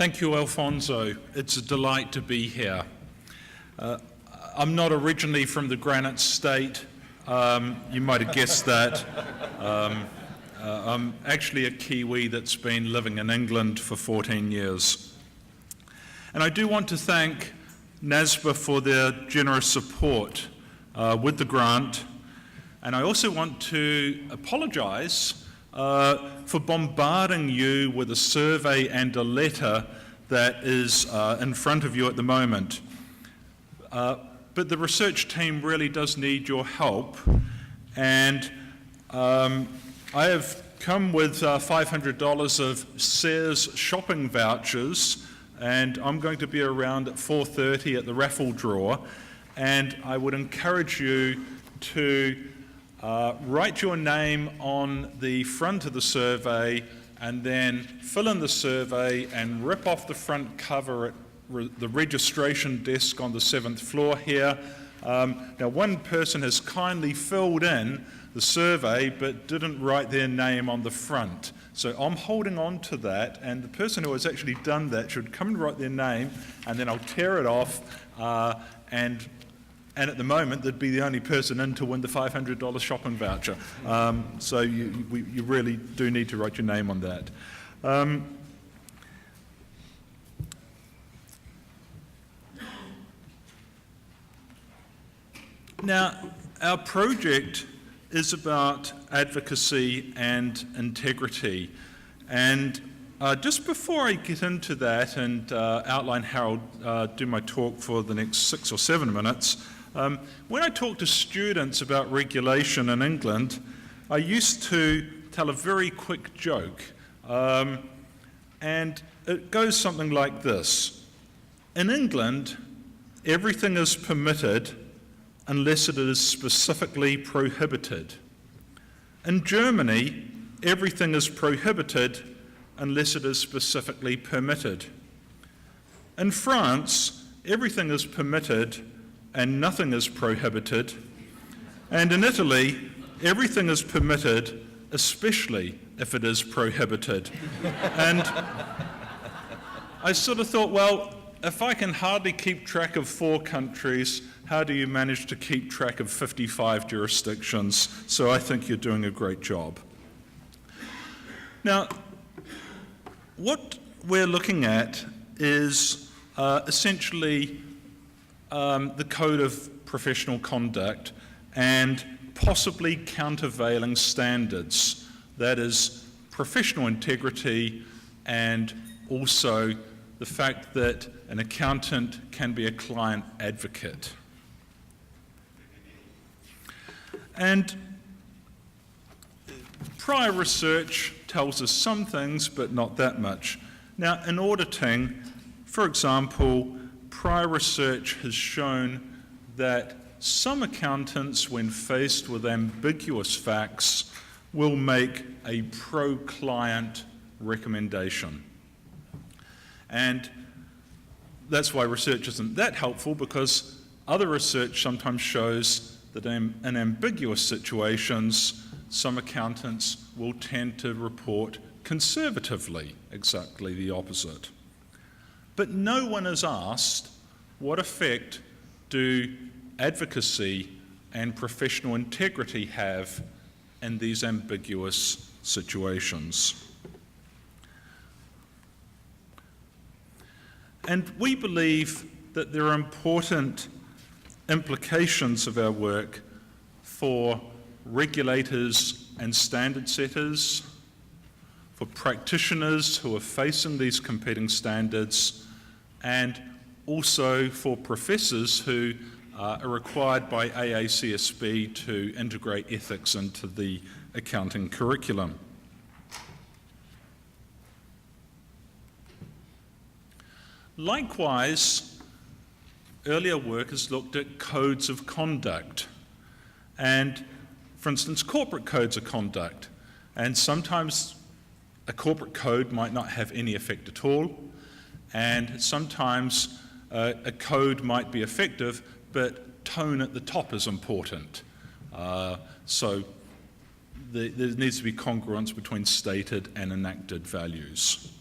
Thank you, Alfonso. It's a delight to be here. I'm not originally from the Granite State. You might have guessed that. I'm actually a Kiwi that's been living in England for 14 years. And I do want to thank NASBA for their generous support with the grant. And I also want to apologise for bombarding you with a survey and a letter that is in front of you at the moment. But the research team really does need your help, and I have come with $500 of Sears shopping vouchers, and I'm going to be around at 4:30 at the raffle draw, and I would encourage you to write your name on the front of the survey and then fill in the survey and rip off the front cover at the registration desk on the 7th floor here. Now, one person has kindly filled in the survey but didn't write their name on the front. So I'm holding on to that, and the person who has actually done that should come and write their name, and then I'll tear it off, and at the moment, they'd be the only person in to win the $500 shopping voucher. So you really do need to write your name on that. Now, our project is about advocacy and integrity. And just before I get into that and outline how I'll do my talk for the next 6 or 7 minutes, when I talk to students about regulation in England, I used to tell a very quick joke. And it goes something like this. In England, everything is permitted unless it is specifically prohibited. In Germany, everything is prohibited unless it is specifically permitted. In France, everything is permitted and nothing is prohibited. And in Italy, everything is permitted, especially if it is prohibited. And I sort of thought, well, if I can hardly keep track of 4 countries, how do you manage to keep track of 55 jurisdictions? So I think you're doing a great job. Now, what we're looking at is essentially the Code of Professional Conduct and possibly countervailing standards. That is professional integrity and also the fact that an accountant can be a client advocate. And prior research tells us some things, but not that much. Now, in auditing, for example, prior research has shown that some accountants, when faced with ambiguous facts, will make a pro-client recommendation. And that's why research isn't that helpful, because other research sometimes shows that in ambiguous situations, some accountants will tend to report conservatively, exactly the opposite. But no one has asked, what effect do advocacy and professional integrity have in these ambiguous situations? And we believe that there are important implications of our work for regulators and standard setters, for practitioners who are facing these competing standards, and also for professors who are required by AACSB to integrate ethics into the accounting curriculum. Likewise, earlier work has looked at codes of conduct and, for instance, corporate codes of conduct. And sometimes a corporate code might not have any effect at all, and sometimes a code might be effective, but tone at the top is important. So there needs to be congruence between stated and enacted values.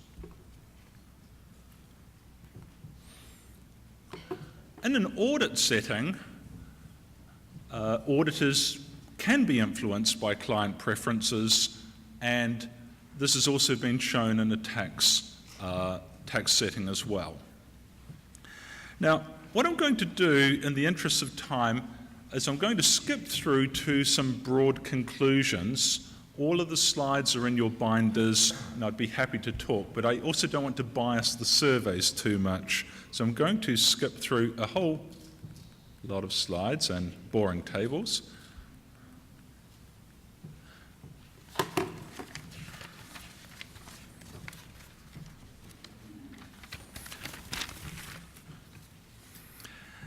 in an audit setting, auditors can be influenced by client preferences, and this has also been shown in a tax setting as well. Now, what I'm going to do in the interest of time is I'm going to skip through to some broad conclusions. All of the slides are in your binders, and I'd be happy to talk, but I also don't want to bias the surveys too much. So I'm going to skip through a whole lot of slides and boring tables.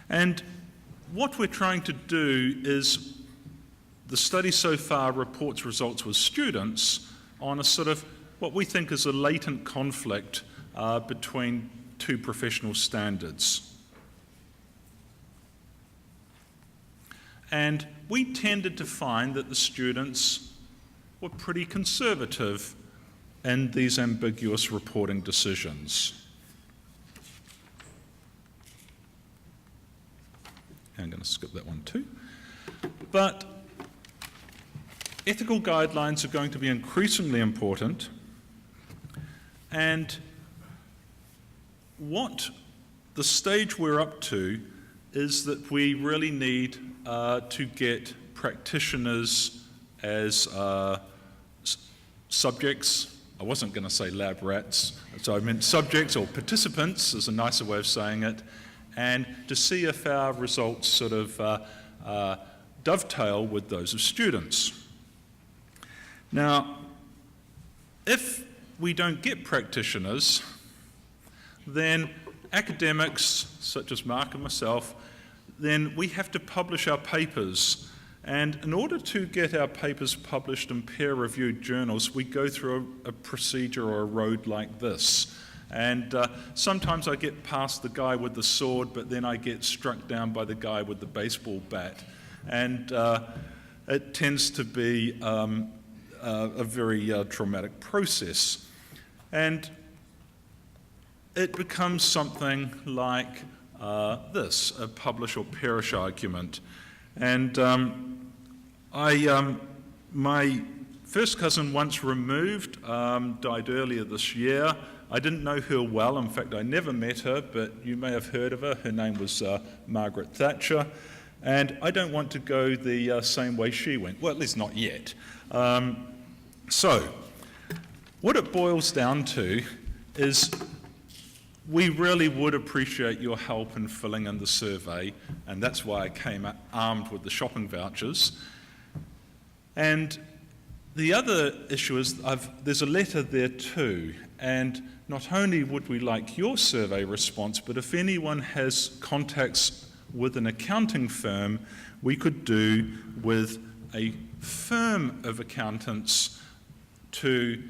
And what we're trying to do is, the study so far reports results with students on a sort of what we think is a latent conflict between two professional standards. And we tended to find that the students were pretty conservative in these ambiguous reporting decisions. I'm going to skip that one too. But ethical guidelines are going to be increasingly important, and what the stage we're up to is that we really need to get practitioners as subjects. I wasn't going to say lab rats, so I meant subjects, or participants is a nicer way of saying it, and to see if our results sort of dovetail with those of students. Now, if we don't get practitioners, then academics, such as Mark and myself, then we have to publish our papers. And in order to get our papers published in peer-reviewed journals, we go through a procedure or a road like this. And sometimes I get past the guy with the sword, but then I get struck down by the guy with the baseball bat. And it tends to be a very traumatic process. And it becomes something like this, a publish or perish argument. And my first cousin, once removed, died earlier this year. I didn't know her well. In fact, I never met her, but you may have heard of her. Her name was Margaret Thatcher. And I don't want to go the same way she went. Well, at least not yet. So, what it boils down to is we really would appreciate your help in filling in the survey, and that's why I came armed with the shopping vouchers. And the other issue is there's a letter there too, and not only would we like your survey response, but if anyone has contacts with an accounting firm, we could do with a firm of accountants to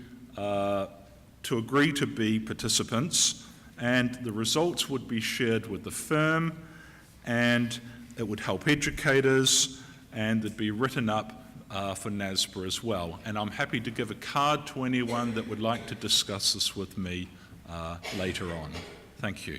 agree to be participants, and the results would be shared with the firm, and it would help educators, and it'd be written up for NASPA as well. And I'm happy to give a card to anyone that would like to discuss this with me later on. Thank you.